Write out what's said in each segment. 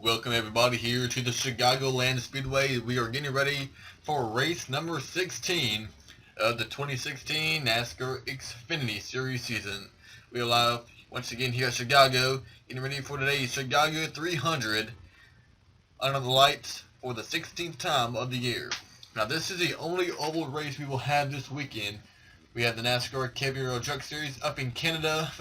Welcome everybody here to the Chicagoland Speedway. We are getting ready for race number 16 of the 2016 NASCAR XFINITY Series season. We are live once again here at Chicago, getting ready for today's Chicago 300 under the lights for the 16th time of the year. Now this is the only oval race we will have this weekend. We have the NASCAR XFINITY Truck Series up in Canada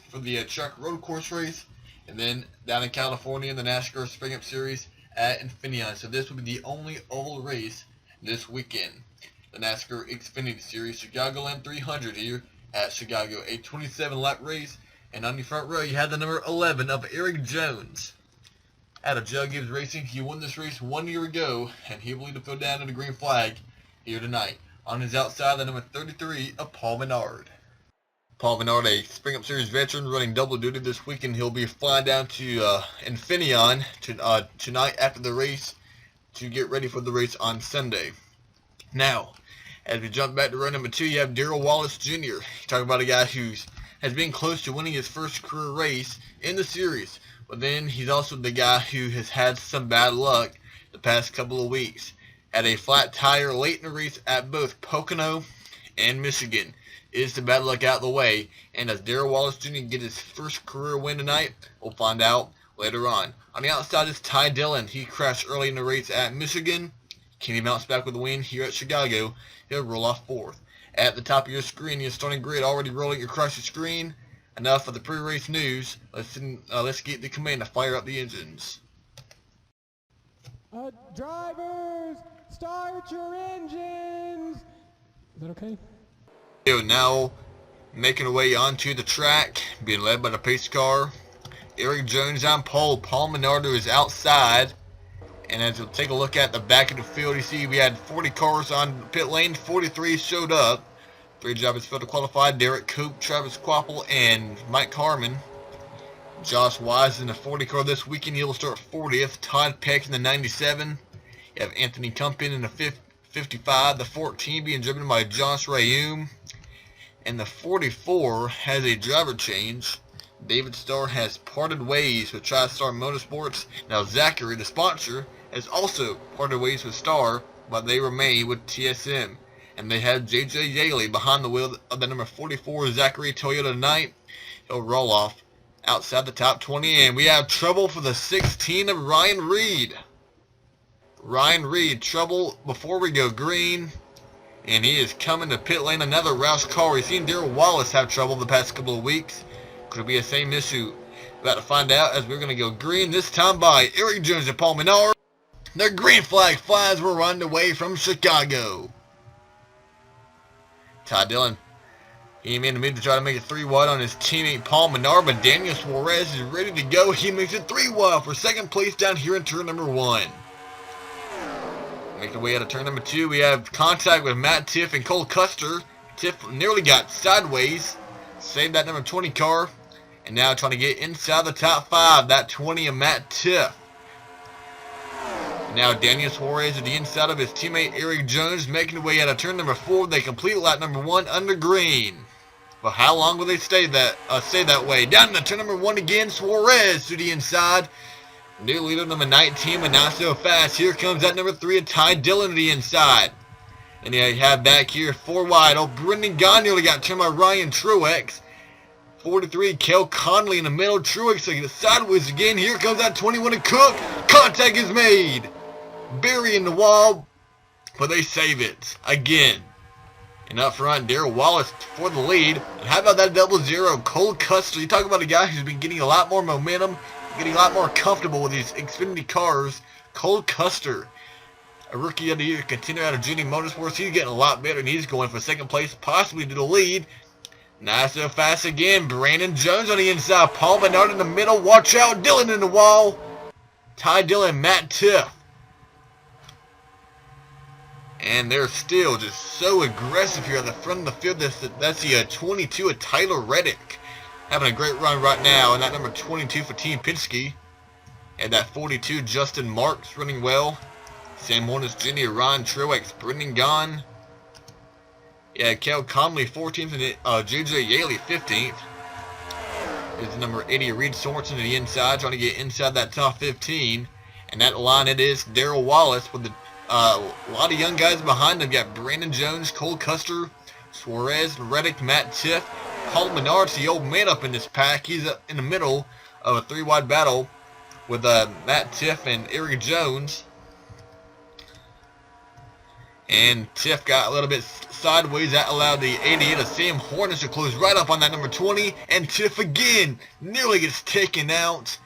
for the truck road course race. And then down in California, the NASCAR XFINITY Series at Infineon. So this will be the only oval race this weekend. The NASCAR XFINITY Series Chicagoland 300 here at Chicago. A 27-lap race. And on the front row, you have the number 11 of Eric Jones. Out of Joe Gibbs Racing, he won this race 1 year ago. And he will lead the field down to the green flag here tonight. On his outside, the number 33 of Paul Menard. Paul Menard, a XFINITY Series veteran, running double duty this weekend. He'll be flying down to Infineon tonight after the race to get ready for the race on Sunday. Now, as we jump back to row number 2, you have Darrell Wallace Jr. You talk about a guy who has been close to winning his first career race in the series, but then he's also the guy who has had some bad luck the past couple of weeks. Had a flat tire late in the race at both Pocono and Michigan. Is the bad luck out of the way, and does Darrell Wallace Jr. get his first career win tonight? We'll find out later on. On the outside is Ty Dillon. He crashed early in the race at Michigan. Can he bounce back with a win here at Chicago? He'll roll off fourth. At the top of your screen, your starting grid already rolling across your screen. Enough of the pre-race news. Let's get the command to fire up the engines. Drivers, start your engines. Is that okay? Now making our way onto the track, being led by the pace car. Eric Jones on pole. Paul Menard is outside. And as we'll take a look at the back of the field, you see we had 40 cars on pit lane. 43 showed up. 3 drivers failed to qualify. Derek Coop, Travis Quapple, and Mike Harmon. Josh Wise in the 40 car this weekend. He'll start 40th. Todd Peck in the 97. You have Anthony Cumpin in the 55. The 14 being driven by Josh Rayum. And the 44 has a driver change. David Starr has parted ways with TriStar Motorsports. Now Zachary, the sponsor, has also parted ways with Starr, but they remain with TSM. And they have J.J. Yaley behind the wheel of the number 44 Zachary Toyota tonight. He'll roll off outside the top 20. And we have trouble for the 16 of Ryan Reed. Ryan Reed, trouble before we go green. And he is coming to pit lane. Another Roush car. We've seen Darrell Wallace have trouble the past couple of weeks. Could it be the same issue? About to find out as we're going to go green. This time by Eric Jones and Paul Menard. The green flag flies. We're on the way from Chicago. Ty Dillon. He made a move to try to make it 3 wide on his teammate Paul Menard. But Daniel Suarez is ready to go. He makes it 3 wide for second place down here in turn number 1. Making our way out of turn number 2, we have contact with Matt Tiff and Cole Custer. Tiff nearly got sideways, saved that number 20 car, and now trying to get inside the top 5. That 20 of Matt Tiff. Now Daniel Suarez at the inside of his teammate Eric Jones, making their way out of turn number 4. They complete lap number 1 under green. But how long will they stay that way? Down into turn number 1 again. Suarez to the inside. New leader number 19, but not so fast. Here comes that number 3 of Ty Dillon to the inside. And you have back here 4 wide. Oh, Brendan Gaughan nearly got turned by Ryan Truex. 43, Kel Conley in the middle. Truex taking it sideways again. Here comes that 21 of Cook. Contact is made. Burying the wall, but they save it again. And up front, Darrell Wallace for the lead. And how about that 00, Cole Custer? You talk about a guy who's been getting a lot more momentum, getting a lot more comfortable with these Xfinity cars. Cole Custer, a rookie of the year, continuing out of Junior Motorsports. He's getting a lot better, and he's going for second place, possibly to the lead. Not so fast again. Brandon Jones on the inside. Paul Menard in the middle. Watch out. Dillon in the wall. Ty Dillon, Matt Tiff. And they're still just so aggressive here at the front of the field. That's the 22 of Tyler Reddick. Having a great run right now. And that number 22 for Team Penske. And that 42, Justin Marks, running well. Sam Hornets Jr., Ron Truex, Brendan Gaughan. Yeah, Kel Conley 14th, and J.J. Yaley 15th. Is number 80, Reed Sorensen to the inside, trying to get inside that top 15. And that line, it is Darrell Wallace with a lot of young guys behind him. You got Brandon Jones, Cole Custer, Suarez, Reddick, Matt Tiff. Paul Menard's the old man up in this pack. He's up in the middle of a 3-wide battle with Matt Tiff and Eric Jones. And Tiff got a little bit sideways. That allowed the 88 of Sam Hornish to close right up on that number 20. And Tiff again nearly gets taken out.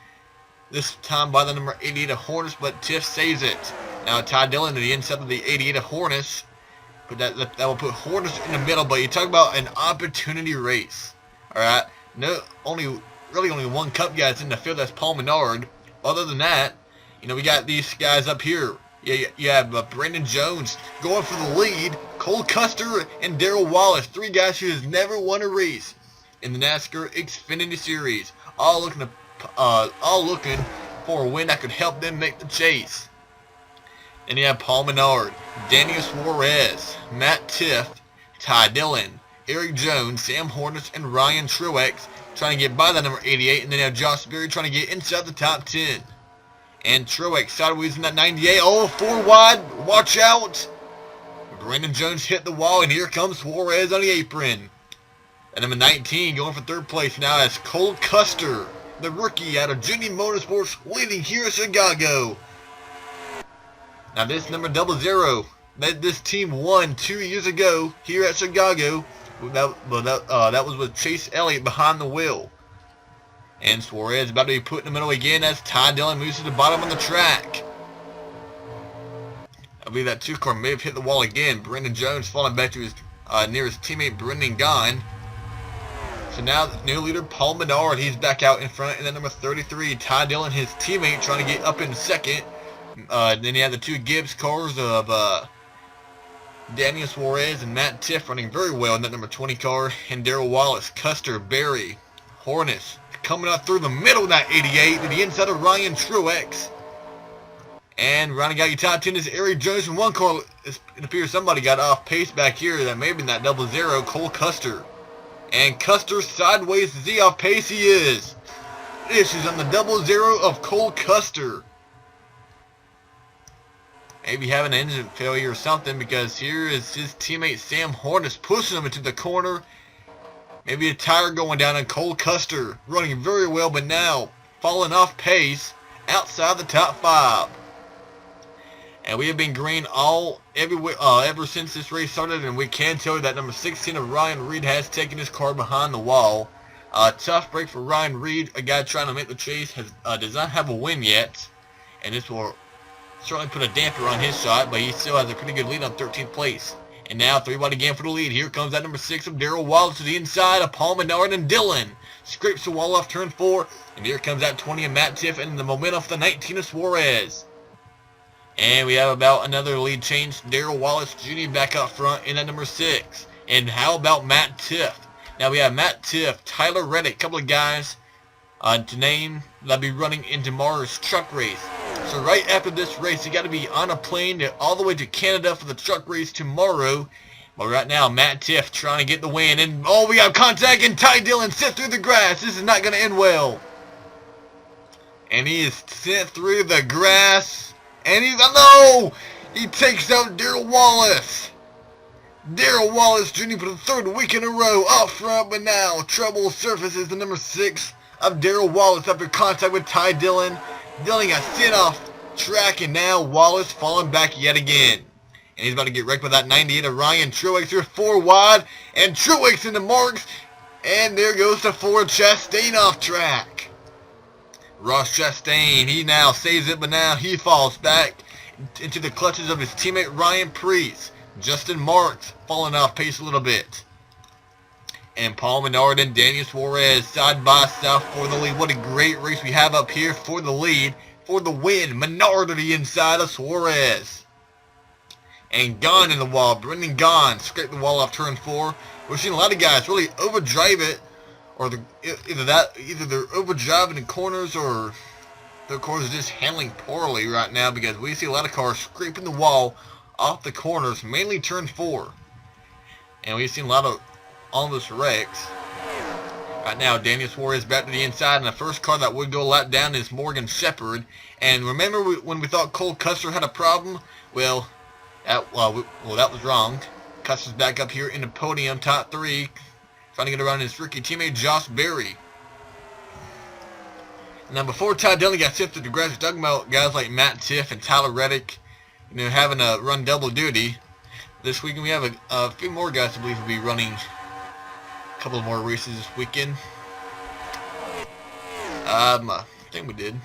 This time by the number 88 of Hornish, but Tiff saves it. Now Ty Dillon to the inside of the 88 of Hornish. But that will put Hornish in the middle. But you talk about an opportunity race. Alright. Only one Cup guy's in the field. That's Paul Menard. Other than that, we got these guys up here. You have Brandon Jones going for the lead, Cole Custer and Darrell Wallace, 3 guys who has never won a race in the NASCAR XFINITY Series, all looking for a win that could help them make the chase. And you have Paul Menard, Daniel Suarez, Matt Tiff, Ty Dillon, Eric Jones, Sam Hornish, and Ryan Truex trying to get by the number 88, and then you have Josh Berry trying to get inside the top 10. And Truex sideways in that 98. Oh, 4 wide. Watch out. Brandon Jones hit the wall, and here comes Suarez on the apron. And number 19 going for 3rd place now as Cole Custer, the rookie out of Junior Motorsports, leading here at Chicago. Now this number 00, this team won 2 years ago here at Chicago. That was with Chase Elliott behind the wheel. And Suarez about to be put in the middle again as Ty Dillon moves to the bottom of the track. I believe that 2 car may have hit the wall again. Brandon Jones falling back to his nearest teammate, Brendan Gaughan. So now the new leader, Paul Menard, he's back out in front. And then number 33, Ty Dillon, his teammate, trying to get up in 2nd. Then you have the 2 Gibbs cars of Daniel Suarez and Matt Tiff running very well in that number 20 car. And Darrell Wallace, Custer, Berry, Hornish coming up through the middle of that 88 to the inside of Ryan Truex. And rounding out your top 10 is Eric Jones in 1 car. It appears somebody got off pace back here. That may have been that 00, Cole Custer. And Custer sideways to see off pace he is. This is on the 00 of Cole Custer. Maybe having an engine failure or something, because here is his teammate Sam Hornish pushing him into the corner. Maybe a tire going down, and Cole Custer running very well, but now falling off pace outside the top 5. And we have been green ever since this race started, and we can tell you that number 16 of Ryan Reed has taken his car behind the wall. Tough break for Ryan Reed, a guy trying to make the chase, does not have a win yet, and this will certainly put a damper on his shot, but he still has a pretty good lead on 13th place. And now 3 wide again for the lead. Here comes that number 6 of Darrell Wallace to the inside of Paul Menard and Dillon. Scrapes the wall off turn 4. And here comes that 20 of Matt Tiff and the momentum for the 19 of Suarez. And we have about another lead change. Darrell Wallace Jr. back up front in that number 6. And how about Matt Tiff? Now we have Matt Tiff, Tyler Reddick, a couple of guys to name that'll be running in tomorrow's truck race. So right after this race, you got to be on a plane all the way to Canada for the truck race tomorrow. But right now, Matt Tiff trying to get the win. And, oh, we got contact, and Ty Dillon sent through the grass. This is not going to end well. And he is sent through the grass. And he takes out Darrell Wallace. Darrell Wallace Jr. for the 3rd week in a row up front. But now, trouble surfaces the number 6 of Darrell Wallace after contact with Ty Dillon. Dillon got sent off track, and now Wallace falling back yet again. And he's about to get wrecked by that 98 of Ryan Truex here, 4 wide, and Truex in the marks, and there goes the Ford Chastain off track. Ross Chastain, he now saves it, but now he falls back into the clutches of his teammate Ryan Preece. Justin Marks falling off pace a little bit. And Paul Menard and Daniel Suarez side by side for the lead. What a great race we have up here for the lead. For the win, Menard to the inside of Suarez. And Gaughan in the wall. Brendan Gaughan scraped the wall off turn 4. We're seeing a lot of guys really overdrive it. Or either they're overdriving in corners, or their cars are just handling poorly right now, because we see a lot of cars scraping the wall off the corners, mainly turn 4. And we've seen a lot of almost wrecks. Right now, Daniel Suarez back to the inside, and the first car that would go a lap down is Morgan Shepherd. And remember when we thought Cole Custer had a problem? Well, that was wrong. Custer's back up here in the podium, top 3, trying to get around his rookie teammate Josh Berry. Now, before Ty Dillon got shifted to grass, we're talking about guys like Matt Tiff and Tyler Reddick, having to run double duty. This weekend we have a few more guys I believe will be running a couple more races this weekend. I think we did.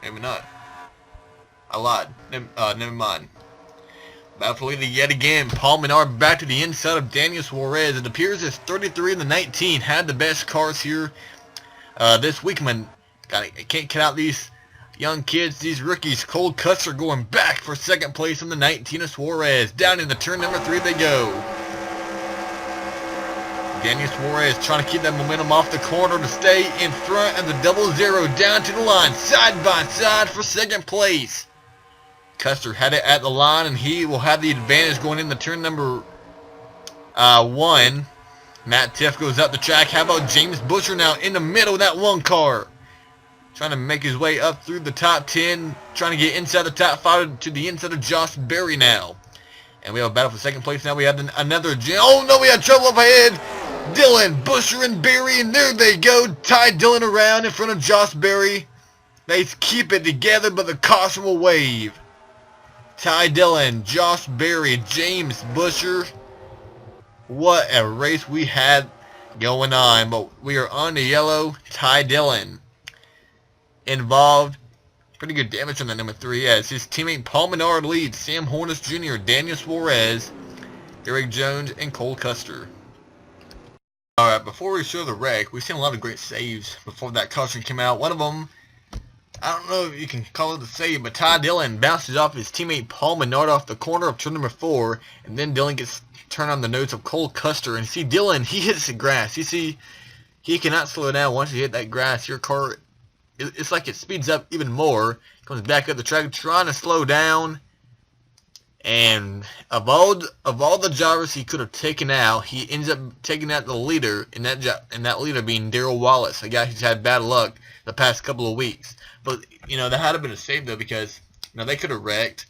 Maybe not. I lied. Never mind. Battle for leader yet again. Paul Menard back to the inside of Daniel Suarez. It appears as 33 and the 19 had the best cars here this week. Man, I can't cut out these young kids, these rookies. Cole Custer going back for second place on the 19 of Suarez. Down in the turn number 3 they go. Daniel Suarez trying to keep that momentum off the corner to stay in front of the 00 down to the line, side by side for second place. Custer had it at the line, and he will have the advantage going into turn number 1. Matt Tiff goes up the track. How about James Busher now in the middle of that one car? Trying to make his way up through the top 10, trying to get inside the top 5 to the inside of Josh Berry now. And we have a battle for second place now. We have another... Oh, no, we had trouble up ahead. Dillon, Busher, and Berry, and there they go. Ty Dillon around in front of Josh Berry. They keep it together, but the caution will wave. Ty Dillon, Josh Berry, James Busher. What a race we had going on. But we are on the yellow. Ty Dillon involved. Pretty good damage on that number 3 as his teammate Paul Menard leads Sam Hornish Jr., Daniel Suarez, Eric Jones, and Cole Custer. Alright, before we show the wreck, we've seen a lot of great saves before that caution came out. One of them, I don't know if you can call it a save, but Ty Dillon bounces off his teammate Paul Menard off the corner of turn number 4, and then Dillon gets turned on the nose of Cole Custer. And see, Dillon, he hits the grass. You see, he cannot slow down once you hit that grass. Your car, it's like it speeds up even more. Comes back up the track, trying to slow down. And of all the drivers he could have taken out, he ends up taking out the leader, and that leader being Darrell Wallace, a guy who's had bad luck the past couple of weeks. But that had to been a save though, because they could have wrecked,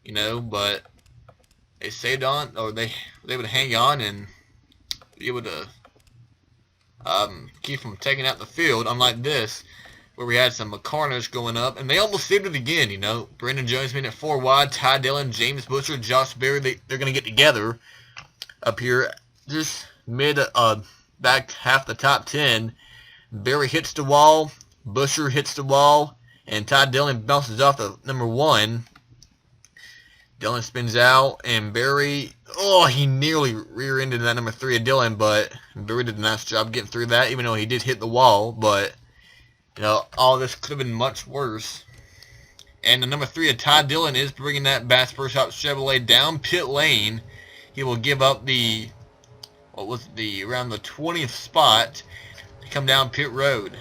but they saved on, or they would hang on and be able to keep from taking out the field. Unlike this, where we had some carnage going up, and they almost saved it again, Brandon Jones made it 4 wide, Ty Dillon, James Busher, Josh Berry, they're going to get together up here, just back half the top 10. Berry hits the wall, Busher hits the wall, and Ty Dillon bounces off the number 1. Dillon spins out, and Berry, he nearly rear-ended that number 3 of Dillon, but Berry did a nice job getting through that, even though he did hit the wall, but all this could have been much worse. And the number 3 of Ty Dillon is bringing that Bass Pro Shop Chevrolet down pit lane. He will give up around the 20th spot to come down pit road.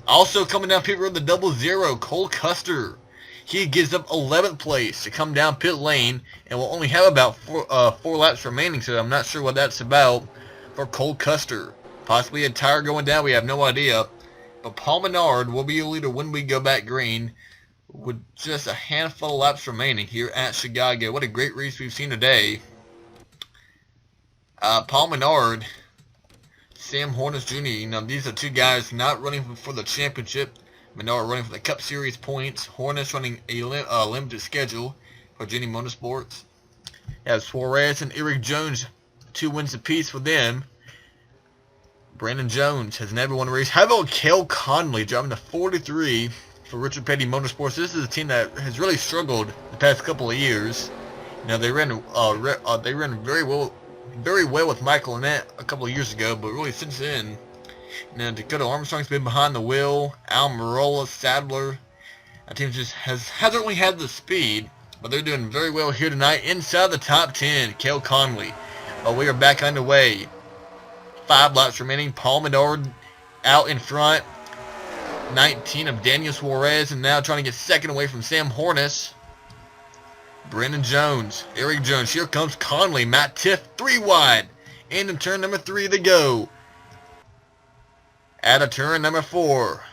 Also coming down pit road, the 00, Cole Custer. He gives up 11th place to come down pit lane, and will only have about 4 laps remaining, so I'm not sure what that's about for Cole Custer. Possibly a tire going down, we have no idea. But Paul Menard will be a leader when we go back green, with just a handful of laps remaining here at Chicago. What a great race we've seen today. Paul Menard, Sam Hornish Jr., these are 2 guys not running for the championship. Menard running for the Cup Series points. Hornish running a limited schedule for Jenny Motorsports. Have Suarez and Eric Jones, 2 wins apiece for them. Brandon Jones has never won a race. How about Cale Conley driving the 43 for Richard Petty Motorsports? This is a team that has really struggled the past couple of years. They ran very well with Michael Annette a couple of years ago, but really since then, Dakota Armstrong's been behind the wheel. Al Marola, Sadler, that team just hasn't really had the speed, but they're doing very well here tonight inside the top 10. Cale Conley. But we are back underway. 5 laps remaining. Paul Menard out in front. 19 of Daniel Suarez, and now trying to get second away from Sam Hornish. Brandon Jones, Eric Jones. Here comes Conley. Matt Tiff, 3 wide. And in turn number 3 they go. Out of turn number 4.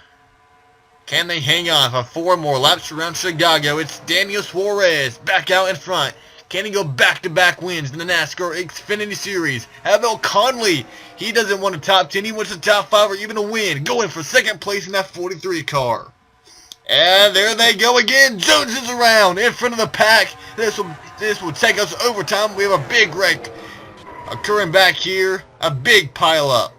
Can they hang on for 4 more laps around Chicago? It's Daniel Suarez back out in front. Can he go back-to-back wins in the NASCAR XFINITY Series? How about Conley? He doesn't want a top 10. He wants a top 5 or even a win. Going for second place in that 43 car. And there they go again. Jones is around in front of the pack. This will take us overtime. We have a big wreck occurring back here. A big pile up.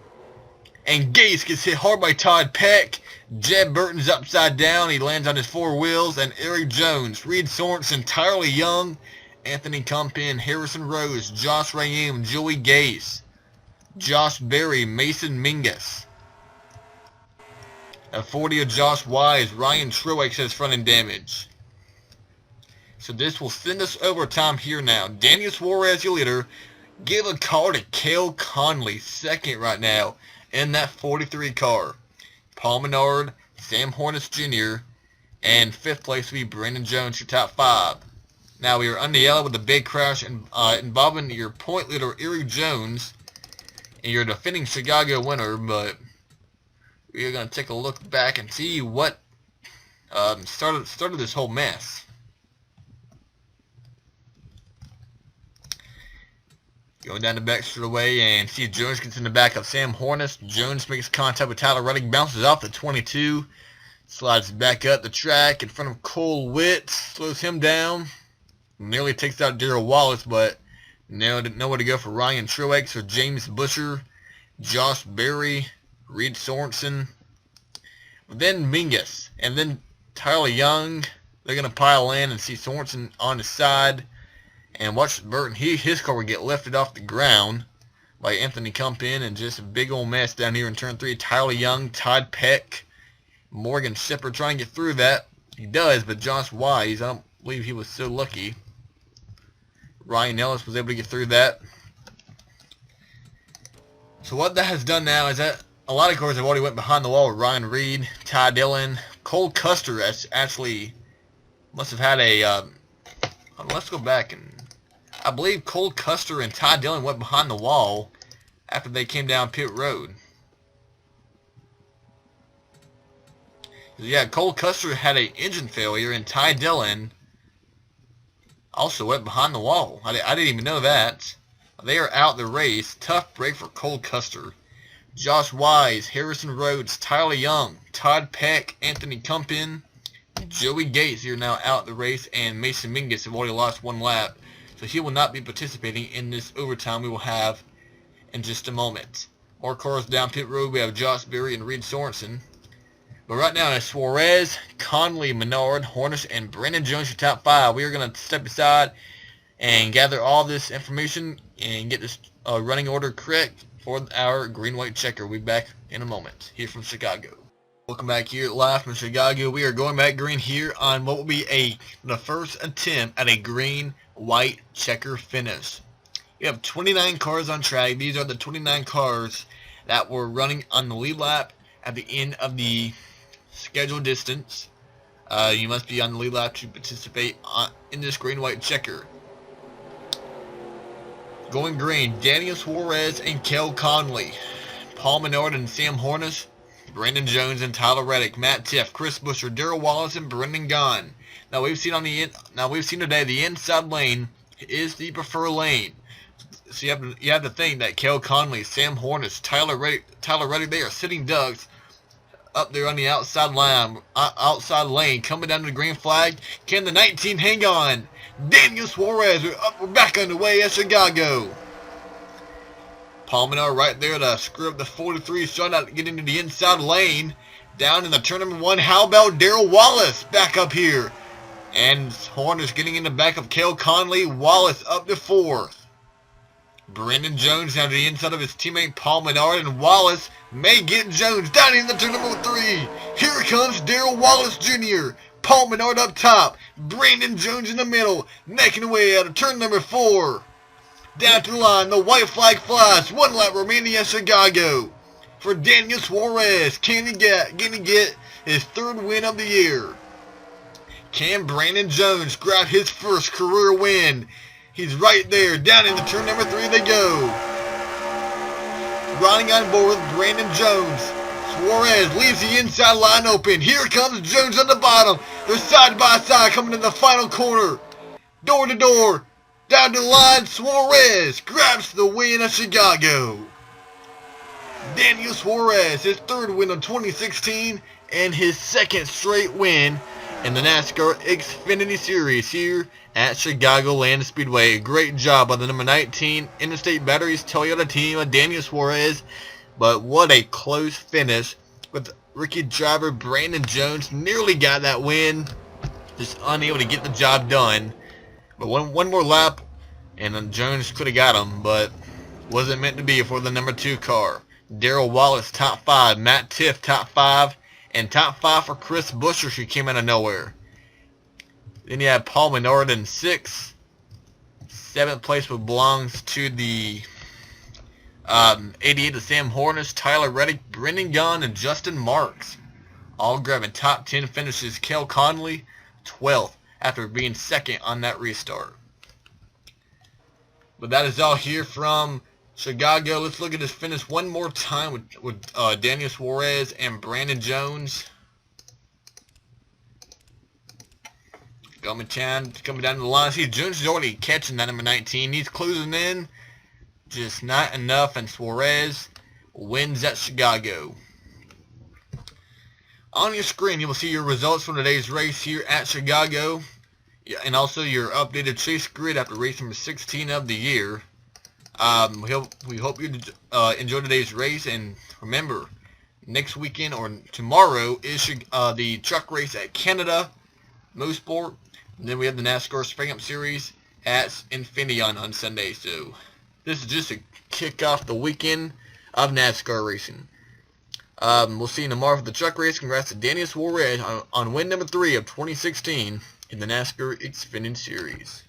And Gase gets hit hard by Todd Peck. Jeb Burton's upside down. He lands on his 4 wheels. And Eric Jones, Reed Sorensen, Tyler Young, Anthony Compin, Harrison Rose, Josh Rayam, Joey Gase, Josh Berry, Mason Mingus. At 40 of Josh Wise, Ryan Truex has front end damage. So this will send us overtime here now. Daniel Suarez, your leader. Give a call to Cale Conley, second right now in that 43 car. Paul Menard, Sam Hornis Jr., and 5th place will be Brandon Jones, your top 5. Now we are under yellow with a big crash involving your point leader, Eric Jones, and your defending Chicago winner, but we are going to take a look back and see what started this whole mess. Going down the back straightaway and see Jones gets in the back of Sam Hornis. Jones makes contact with Tyler Reddick, bounces off the 22, slides back up the track in front of Cole Witt, slows him down, nearly takes out Darrell Wallace, but nowhere to go for Ryan Truex or James Busher, Josh Berry, Reed Sorensen, then Mingus, and then Tyler Young. They're going to pile in and see Sorensen on the side. And watch Burton, his car will get lifted off the ground by Anthony Compin, and just a big old mess down here in turn 3. Tyler Young, Todd Peck, Morgan Shepard trying to get through that. He does, but Josh Wise, I don't believe he was so lucky. Ryan Ellis was able to get through that. So what that has done now is that a lot of cars have already went behind the wall with Ryan Reed, Ty Dillon, Cole Custer actually must have had a, let's go back, and I believe Cole Custer and Ty Dillon went behind the wall after they came down pit road. Yeah, Cole Custer had an engine failure, and Ty Dillon also went behind the wall. I didn't even know that. They are out the race. Tough break for Cole Custer. Josh Wise, Harrison Rhodes, Tyler Young, Todd Peck, Anthony Compin, Joey Gase here now out the race, and Mason Mingus have already lost 1 lap. So he will not be participating in this overtime we will have in just a moment. More cars down pit road. We have Josh Berry and Reed Sorensen. But right now it's Suarez, Conley, Menard, Hornish, and Brandon Jones, your top 5. We are going to step aside and gather all this information and get this running order correct for our green-white checker. We'll be back in a moment here from Chicago. Welcome back here live from Chicago. We are going back green here on what will be the first attempt at a green-white checker finish. We have 29 cars on track. These are the 29 cars that were running on the lead lap at the end of the scheduled distance. You must be on the lead lap to participate in this green-white checker. Going green, Daniel Suarez and Cale Conley, Paul Menard and Sam Hornish, Brandon Jones and Tyler Reddick, Matt Tiff, Chris Busher, Darrell Wallace, and Brendan Gaughan. Now we've seen today the inside lane is the preferred lane. So you have to think that Cale Conley, Sam Hornish, Tyler Reddick, they are sitting ducks up there on the outside lane, coming down to the green flag. Can the 19 hang on? Daniel Suarez, we're back underway at Chicago. Paul Menard right there to screw up the 43, trying not to get into the inside lane. Down in the turn number 1, how about Darrell Wallace back up here? And Hornish getting in the back of Cale Conley. Wallace up to 4th. Brandon Jones down to the inside of his teammate Paul Menard, and Wallace may get Jones down in the turn number 3. Here comes Darrell Wallace Jr. Paul Menard up top. Brandon Jones in the middle, necking away out of turn number 4. Down to the line, the white flag flies. 1 lap remaining at Chicago. For Daniel Suarez, can he get his 3rd win of the year? Can Brandon Jones grab his first career win? He's right there. Down into turn number 3 they go. Riding on board with Brandon Jones. Suarez leaves the inside line open. Here comes Jones on the bottom. They're side by side coming in the final corner. Door to door. Down the line, Suarez grabs the win at Chicago. Daniel Suarez, his third win of 2016 and his second straight win in the NASCAR XFINITY Series here at Chicagoland Speedway. Great job by the number 19 Interstate Batteries Toyota team of Daniel Suarez. But what a close finish with rookie driver Brandon Jones. Nearly got that win. Just unable to get the job done. But one more lap and Jones could have got him, but wasn't meant to be for the number 2 car. Darrell Wallace top 5, Matt Tiff top 5, and top 5 for Chris Buescher, who came out of nowhere. Then you have Paul Menard in 6th. 7th place belongs to the 88 of Sam Hornish, Tyler Reddick, Brendan Gunn, and Justin Marks. All grabbing top 10 finishes. Kel Conley 12th after being 2nd on that restart. But that is all here from Chicago. Let's look at this finish one more time with Daniel Suarez and Brandon Jones. Coming down the line. See, Jones is already catching that number 19. He's closing in. Just not enough, and Suarez wins at Chicago. On your screen, you will see your results from today's race here at Chicago, and also your updated chase grid after race number 16 of the year. We hope you enjoy today's race, and remember, next weekend or tomorrow is the truck race at Canada Motorsport. And then we have the NASCAR XFINITY Series at Infinity on Sunday. So this is just to kick off the weekend of NASCAR racing. We'll see you tomorrow for the truck race. Congrats to Daniel Suarez on win number 3 of 2016 in the NASCAR XFINITY Series.